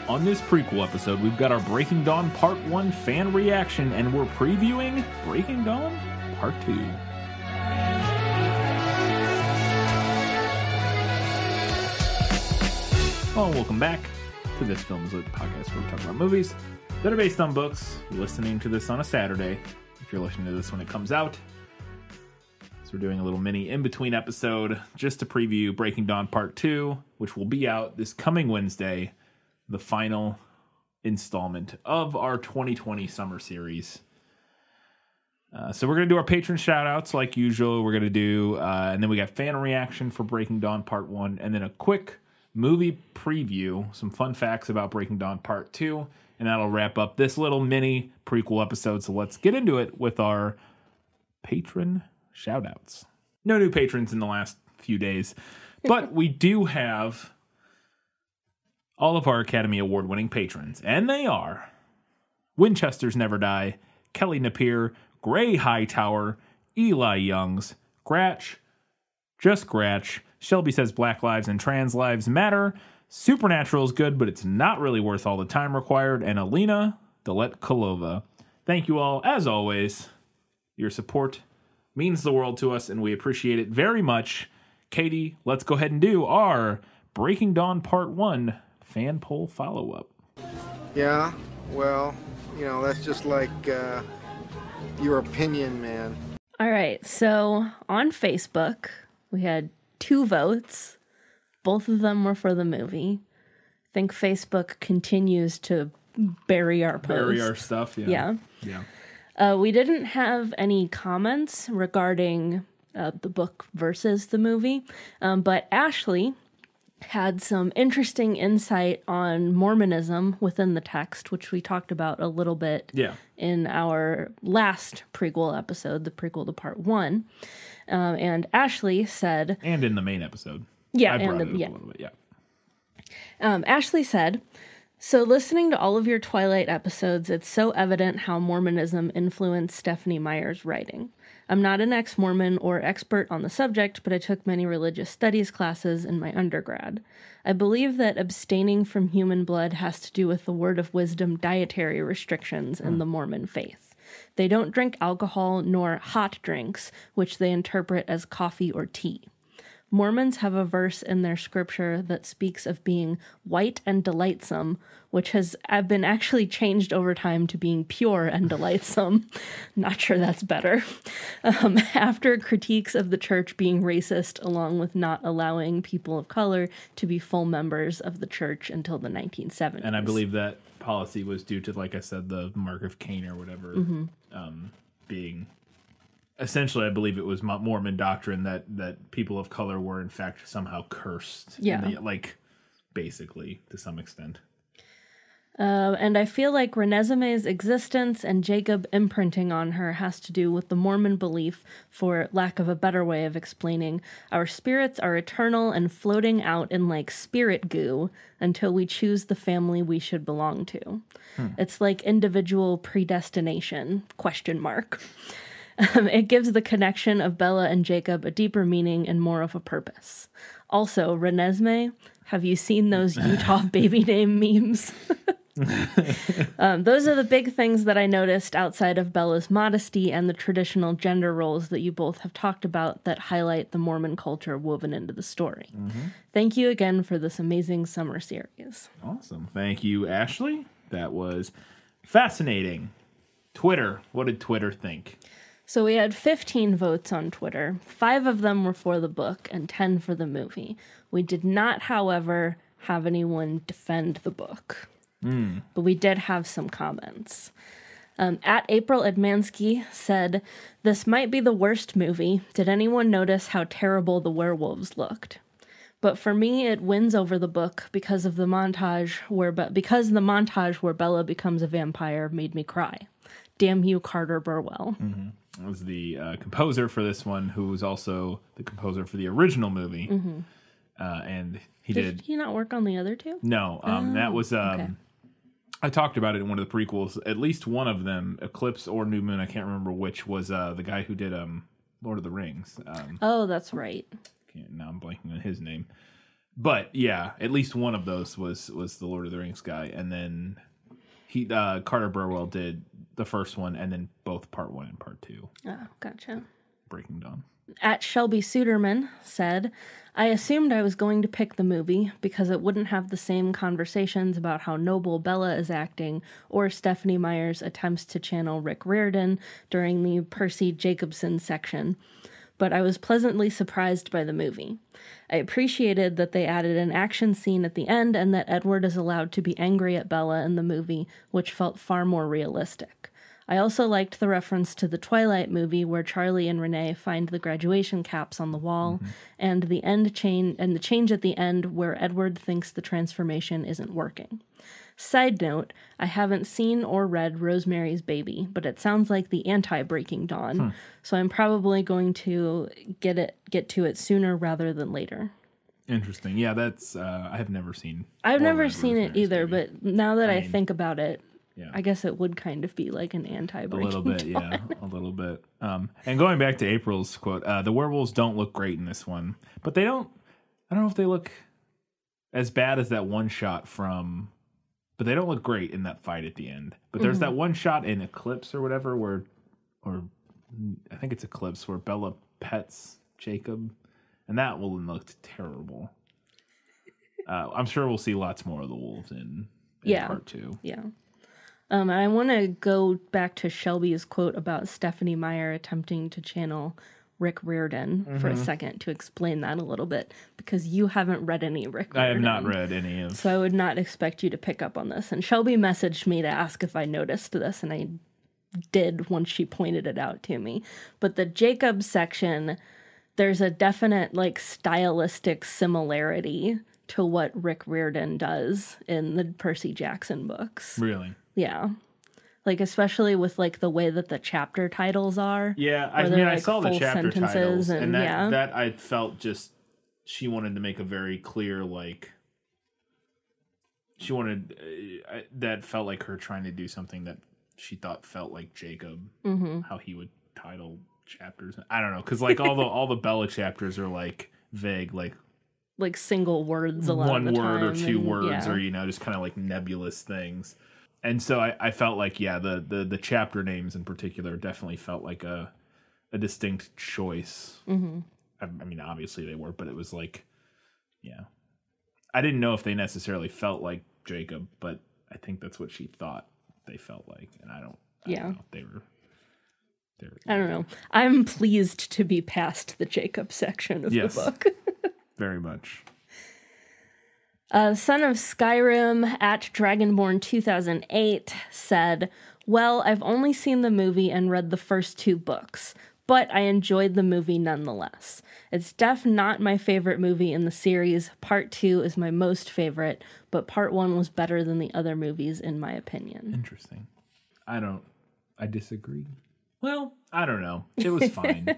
On this prequel episode, we've got our Breaking Dawn Part 1 fan reaction, and we're previewing Breaking Dawn Part 2. Well, welcome back to This Film Is Lit podcast, where we talk about movies that are based on books. You're listening to this on a Saturday, if you're listening to this when it comes out. So we're doing a little mini in-between episode just to preview Breaking Dawn Part 2, which will be out this coming Wednesday, the final installment of our 2020 summer series. So we're going to do our patron shoutouts like usual. We're going to do, and then we got fan reaction for Breaking Dawn Part 1, and then a quick movie preview, some fun facts about Breaking Dawn Part 2, and that'll wrap up this little mini prequel episode. So let's get into it with our patron shoutouts. No new patrons in the last few days, but we do have all of our Academy Award-winning patrons, and they are Winchesters Never Die, Kelly Napier, Gray Hightower, Eli Youngs, Gratch, Just Gratch, Shelby Says Black Lives and Trans Lives Matter, Supernatural is good, but it's not really worth all the time required, and Alina Delet-Kolova. Thank you all, as always. Your support means the world to us, and we appreciate it very much. Katie, let's go ahead and do our Breaking Dawn Part 1 fan poll follow-up. Yeah, well, that's just like your opinion, man. All right, so on Facebook, we had 2 votes. Both of them were for the movie. I think Facebook continues to bury our posts. Bury our stuff, yeah. We didn't have any comments regarding the book versus the movie, but Ashley had some interesting insight on Mormonism within the text, which we talked about a little bit in our last prequel episode, the prequel to Part 1. And Ashley said... And in the main episode. Yeah. I brought it up a little bit, Ashley said, "So listening to all of your Twilight episodes, it's so evident how Mormonism influenced Stephenie Meyer's writing. I'm not an ex-Mormon or expert on the subject, but I took many religious studies classes in my undergrad. I believe that abstaining from human blood has to do with the word of wisdom dietary restrictions in the Mormon faith. They don't drink alcohol nor hot drinks, which they interpret as coffee or tea. Mormons have a verse in their scripture that speaks of being white and delightsome, which has been actually changed over time to being pure and delightsome. Not sure that's better. After critiques of the church being racist, along with not allowing people of color to be full members of the church until the 1970s. And I believe that policy was due to, like I said, the Mark of Cain or whatever being... Essentially, I believe it was Mormon doctrine that people of color were, in fact, somehow cursed. Yeah. Basically, to some extent. And I feel like Reneseme's existence and Jacob imprinting on her has to do with the Mormon belief, for lack of a better way of explaining, our spirits are eternal and floating out in like spirit goo until we choose the family we should belong to. It's like individual predestination, ? It gives the connection of Bella and Jacob a deeper meaning and more of a purpose. Also, Renesmee, have you seen those Utah baby name memes? Those are the big things that I noticed outside of Bella's modesty and the traditional gender roles that you both have talked about that highlight the Mormon culture woven into the story. Thank you again for this amazing summer series." Awesome. Thank you, Ashley. That was fascinating. Twitter. What did Twitter think? So we had 15 votes on Twitter. 5 of them were for the book and 10 for the movie. We did not, however, have anyone defend the book. But we did have some comments. At April Edmansky said, "This might be the worst movie. Did anyone notice how terrible the werewolves looked? But for me, it wins over the book because of the montage where Bella becomes a vampire made me cry. Damn you, Carter Burwell." Was the composer for this one, who was also the composer for the original movie. And Did he not work on the other 2? No, that was... okay. I talked about it in one of the prequels. At least one of them, Eclipse or New Moon, I can't remember which, was the guy who did Lord of the Rings. Oh, that's right. Now I'm blanking on his name. But yeah, at least one of those was the Lord of the Rings guy, and then Carter Burwell did the first one, and then both part 1 and part 2. Oh, gotcha. Breaking Dawn. At Shelby Suderman said, I assumed I was going to pick the movie because it wouldn't have the same conversations about how noble Bella is acting or Stephenie Meyer's attempts to channel Rick Riordan during the Percy Jacobson section. But I was pleasantly surprised by the movie. I appreciated that they added an action scene at the end and that Edward is allowed to be angry at Bella in the movie, which felt far more realistic. I also liked the reference to the Twilight movie where Charlie and Renee find the graduation caps on the wall, and the change at the end where Edward thinks the transformation isn't working. Side note, I haven't seen or read Rosemary's Baby, but it sounds like the anti-Breaking Dawn, so I'm probably going to get to it sooner rather than later. Interesting. Yeah, that's I have never seen. I've never seen it either, Baby. but now that I think about it, yeah. I guess it would kind of be like an anti-Breaking Dawn. A little bit, yeah, a little bit. And going back to April's quote, the werewolves don't look great in this one, but they don't. I don't know if they look as bad as that one shot from. But they don't look great in that fight at the end. But there's that one shot in Eclipse or whatever or I think it's Eclipse, where Bella pets Jacob. And that one looked terrible. I'm sure we'll see lots more of the wolves in part 2. Yeah. And I want to go back to Shelby's quote about Stephenie Meyer attempting to channel Rick Riordan for a second to explain that a little bit, because you haven't read any Rick Riordan. I have not read any of. So I would not expect you to pick up on this. And Shelby messaged me to ask if I noticed this, and I did once she pointed it out to me. But the Jacob section, there's a definite like stylistic similarity to what Rick Riordan does in the Percy Jackson books. Really? Yeah. Like, especially with, like, the way that the chapter titles are. Yeah, I mean, I saw the chapter titles, and that I felt just, she wanted to make a very clear, like, she wanted, that felt like her trying to do something that she thought felt like Jacob, how he would title chapters. I don't know, because, like, all the Bella chapters are, like, vague, like single words a lot of the time. One word or two words, or, you know, just kind of, like, nebulous things. And so I felt like, yeah, the chapter names in particular definitely felt like a distinct choice. I mean, obviously they were, but it was like, yeah. I didn't know if they necessarily felt like Jacob, but I think that's what she thought they felt like. And I don't know if they were. I don't know. I'm pleased to be past the Jacob section of the book. Very much. Son of Skyrim at Dragonborn 2008 said, well, I've only seen the movie and read the first 2 books, but I enjoyed the movie nonetheless. It's not my favorite movie in the series. Part 2 is my most favorite, but part 1 was better than the other movies in my opinion. Interesting. I disagree. Well, I don't know. It was fine.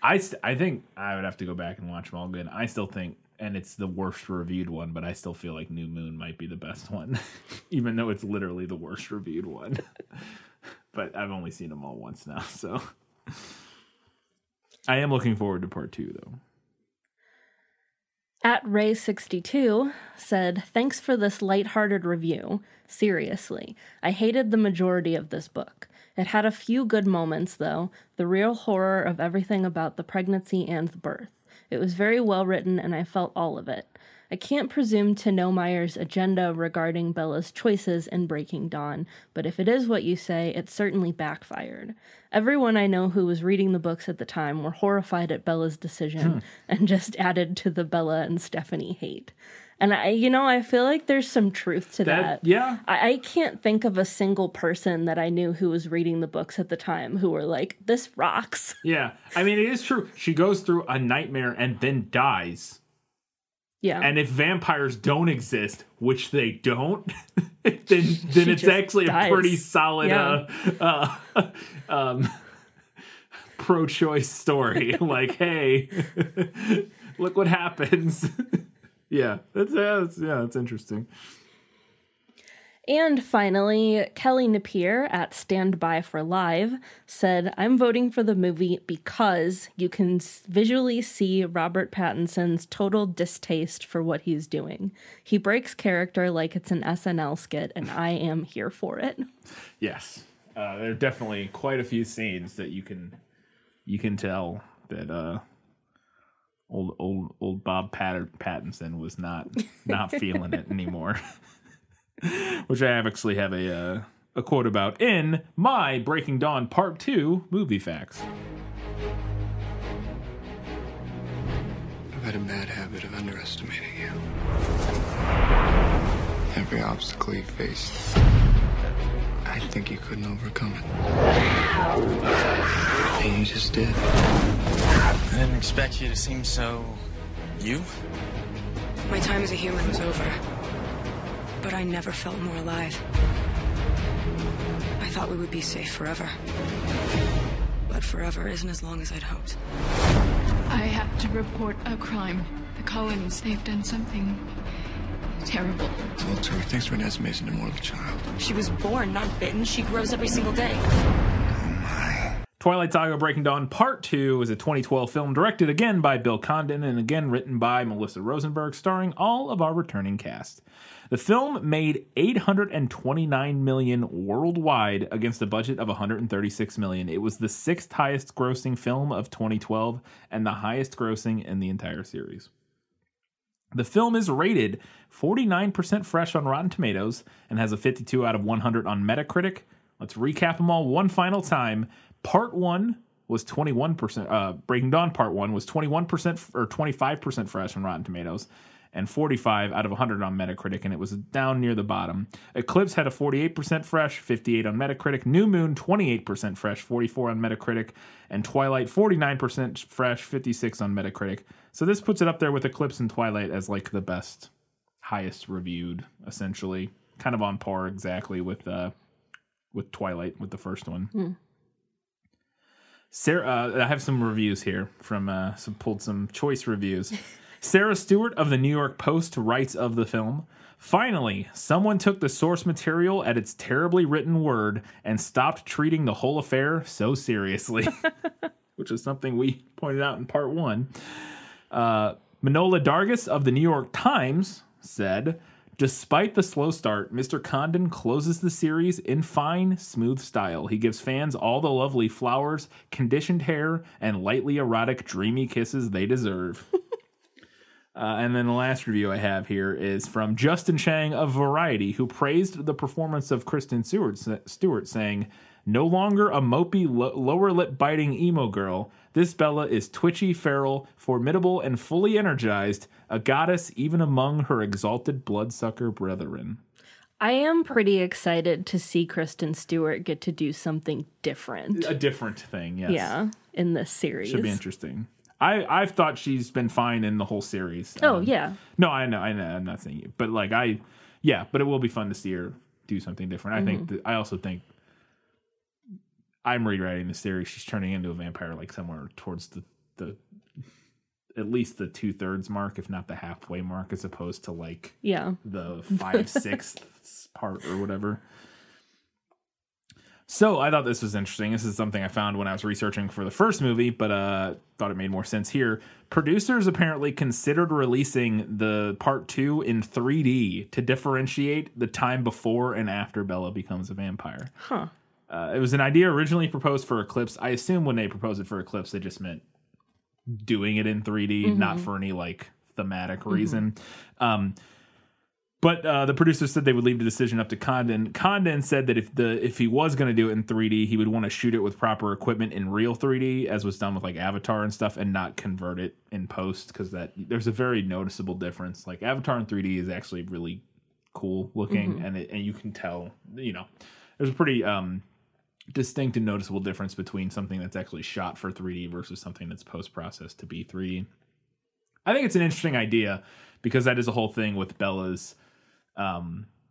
I think I would have to go back and watch them all again. I still think, and it's the worst reviewed one, but I still feel like New Moon might be the best one, even though it's literally the worst reviewed one. But I've only seen them all once now, so I am looking forward to part 2, though. At Ray62 said, thanks for this lighthearted review. Seriously, I hated the majority of this book. It had a few good moments, though, the real horror of everything about the pregnancy and the birth. It was very well written, and I felt all of it. I can't presume to know Meyer's agenda regarding Bella's choices in Breaking Dawn, but if it is what you say, it certainly backfired. Everyone I know who was reading the books at the time were horrified at Bella's decision and just added to the Bella and Stephenie hate. And I feel like there's some truth to that. Yeah. I can't think of a single person that I knew who was reading the books at the time who were like, this rocks. Yeah. I mean, it is true. She goes through a nightmare and then dies. Yeah. And if vampires don't exist, which they don't, then it's actually dies. A pretty solid pro-choice story. Like, hey, look what happens. Yeah, that's interesting. And finally, Kelly Napier at Stand By for Live said, I'm voting for the movie because you can visually see Robert Pattinson's total distaste for what he's doing. He breaks character like it's an SNL skit, and I am here for it. Yes. There are definitely quite a few scenes that you can tell that old Bob Pattinson was not feeling it anymore. Which I actually have a quote about in my Breaking Dawn Part 2 movie facts. I've had a bad habit of underestimating you. Every obstacle you faced, I think you couldn't overcome it. And you just did. I didn't expect you to seem so... you? My time as a human was over. But I never felt more alive. I thought we would be safe forever. But forever isn't as long as I'd hoped. I have to report a crime. The Cullens, they've done something terrible. Walter thinks Renesmee is an immortal child. She was born, not bitten. She grows every single day. Oh my. Twilight Saga Breaking Dawn Part 2 is a 2012 film directed again by Bill Condon and again written by Melissa Rosenberg, starring all of our returning cast. The film made $829 million worldwide against a budget of $136 million. It was the sixth highest grossing film of 2012 and the highest grossing in the entire series. The film is rated 49% fresh on Rotten Tomatoes and has a 52 out of 100 on Metacritic. Let's recap them all one final time. Part 1 was 21%. Breaking Dawn Part 1 was 21% or 25% fresh on Rotten Tomatoes and 45 out of 100 on Metacritic, and it was down near the bottom. Eclipse had a 48% fresh, 58 on Metacritic. New Moon, 28% fresh, 44 on Metacritic. And Twilight, 49% fresh, 56 on Metacritic. So this puts it up there with Eclipse and Twilight as like the best, highest reviewed, essentially. Kind of on par exactly with Twilight, with the first one. Sarah, I have some reviews here from pulled some choice reviews. Sarah Stewart of the New York Post writes of the film, finally, someone took the source material at its terribly written word and stopped treating the whole affair so seriously, which is something we pointed out in part 1. Manola Dargis of the New York Times said, despite the slow start, Mr. Condon closes the series in fine, smooth style. He gives fans all the lovely flowers, conditioned hair, and lightly erotic, dreamy kisses they deserve. And then the last review I have here is from Justin Chang of Variety, who praised the performance of Kristen Stewart, saying, no longer a mopey, lower lip biting emo girl, this Bella is twitchy, feral, formidable, and fully energized, a goddess even among her exalted bloodsucker brethren. I am pretty excited to see Kristen Stewart get to do something different. A different thing, yes. Yeah, in this series. Should be interesting. I've thought she's been fine in the whole series. Oh, yeah. No, I know. I'm not saying you. But, but it will be fun to see her do something different. I also think I'm rewriting the series. She's turning into a vampire, somewhere towards the at least the 2/3 mark, if not the halfway mark, as opposed to, the 5/6 part or whatever. So I thought this was interesting. This is something I found when I was researching for the first movie, but thought it made more sense here. Producers apparently considered releasing the part 2 in 3D to differentiate the time before and after Bella becomes a vampire. Huh. It was an idea originally proposed for Eclipse. I assume when they proposed it for Eclipse, they just meant doing it in 3D, not for any thematic reason. But the producers said they would leave the decision up to Condon. Condon said that if he was going to do it in 3D, he would want to shoot it with proper equipment in real 3D, as was done with Avatar and stuff, and not convert it in post, because there's a very noticeable difference. Avatar in 3D is actually really cool looking, and you can tell, there's a pretty distinct and noticeable difference between something that's actually shot for 3D versus something that's post-processed to be 3D. I think it's an interesting idea, because that is a whole thing with Bella's.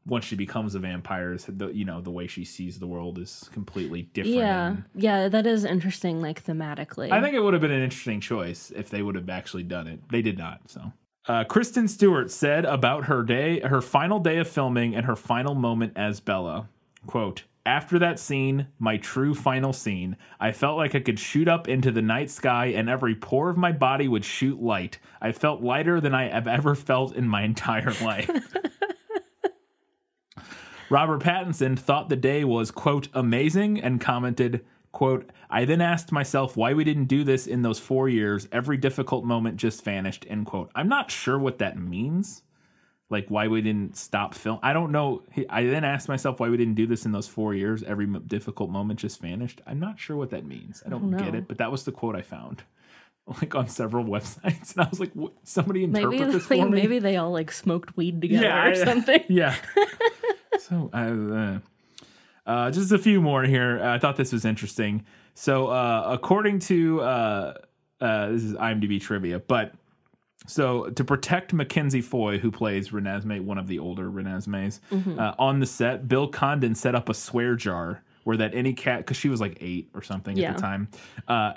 Once she becomes a vampire, the way she sees the world is completely different. Yeah, that is interesting, thematically. I think it would have been an interesting choice if they would have actually done it. They did not, so. Kristen Stewart said about her final day of filming and her final moment as Bella, quote, "After that scene, my true final scene, I felt like I could shoot up into the night sky and every pore of my body would shoot light. I felt lighter than I have ever felt in my entire life." Robert Pattinson thought the day was, quote, "amazing," and commented, quote, "I then asked myself why we didn't do this in those 4 years. Every difficult moment just vanished," end quote. I'm not sure what that means. Like, why we didn't stop film. I don't know. I then asked myself why we didn't do this in those 4 years. Every difficult moment just vanished. I'm not sure what that means. I don't get it, but that was the quote I found, like, on several websites. And I was like, what? Somebody interpret this for me? Maybe they all, like, smoked weed together or something. Yeah. So, just a few more here. I thought this was interesting. So, according to, this is IMDb trivia, but so to protect Mackenzie Foy, who plays Renesmee, one of the older Renesmees, on the set, Bill Condon set up a swear jar where that any cat, because she was like 8 or something at the time,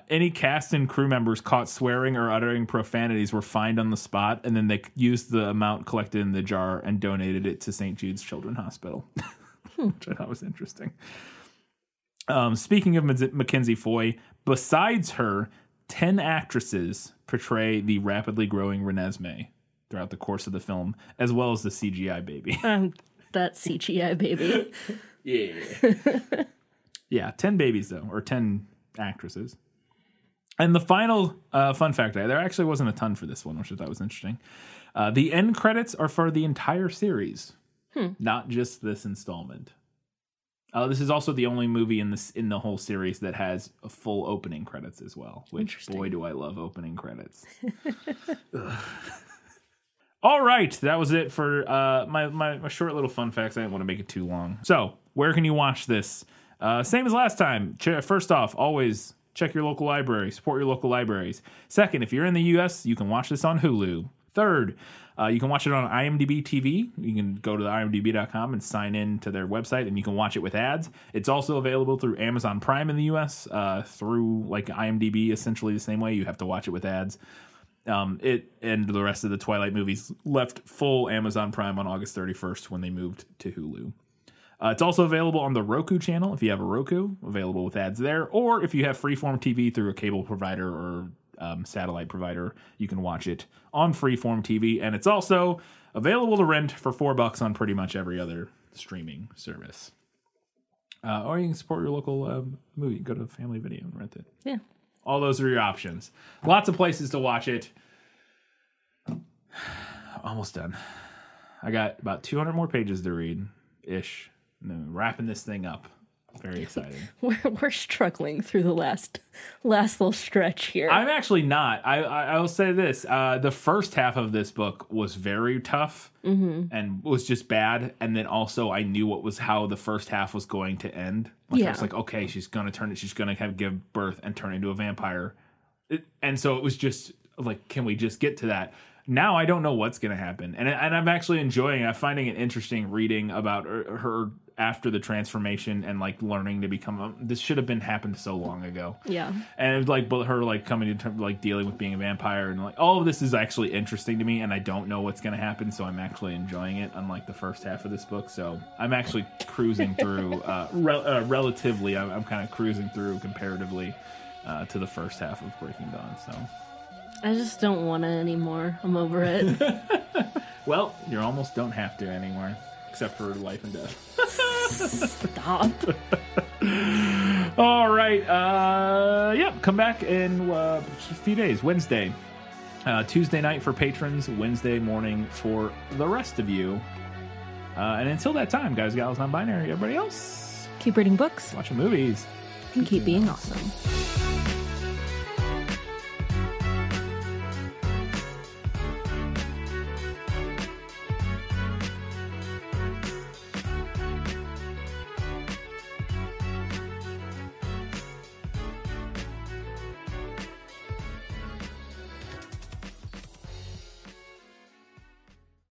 any cast and crew members caught swearing or uttering profanities were fined on the spot, and then they used the amount collected in the jar and donated it to St. Jude's Children's Hospital, which I thought was interesting. Speaking of Mackenzie Foy, besides her, 10 actresses portray the rapidly growing Renesmee throughout the course of the film, as well as the CGI baby. That CGI baby. Yeah. Yeah, 10 babies, though, or 10 actresses. And the final fun fact, there actually wasn't a ton for this one, which I thought was interesting. The end credits are for the entire series, not just this installment. This is also the only movie in the whole series that has a full opening credits as well, which, boy, do I love opening credits. All right, that was it for my short little fun facts. I didn't want to make it too long. So, where can you watch this? Same as last time. First off, always check your local library. Support your local libraries. Second, if you're in the U.S., you can watch this on Hulu. Third, you can watch it on IMDb TV. You can go to imdb.com and sign in to their website, and you can watch it with ads. It's also available through Amazon Prime in the U.S., through like IMDb, essentially the same way. You have to watch it with ads. It and the rest of the Twilight movies left full Amazon Prime on August 31st when they moved to Hulu. It's also available on the Roku channel if you have a Roku, available with ads there. Or if you have Freeform TV through a cable provider or satellite provider, you can watch it on Freeform TV. And it's also available to rent for $4 on pretty much every other streaming service. Or you can support your local movie. Go to Family Video and rent it. Yeah. All those are your options. Lots of places to watch it. Almost done. I got about 200 more pages to read-ish. And then wrapping this thing up. Very exciting. We're struggling through the last little stretch here. I'm actually not. I will say this. The first half of this book was very tough and was just bad. And then also I knew how the first half was going to end. I was like, okay, she's going to give birth and turn into a vampire. And so it was just like, can we just get to that? Now I don't know what's going to happen. And I'm actually enjoying it. I'm finding it interesting reading about her after the transformation and like learning to become this should have happened so long ago. Yeah. And it was like her like coming to terms, like dealing with being a vampire and like all of this is actually interesting to me and I don't know what's going to happen, so I'm actually enjoying it, unlike the first half of this book. So I'm actually cruising through relatively I'm kind of cruising through comparatively to the first half of Breaking Dawn. So I just don't want it anymore. I'm over it. Well, you almost don't have to anymore, except for life and death. Stop. All right. Yep. Come back in a few days. Wednesday. Tuesday night for patrons. Wednesday morning for the rest of you. And until that time, guys, gals, non-binary, everybody else, Keep reading books. watching movies. And keep being awesome.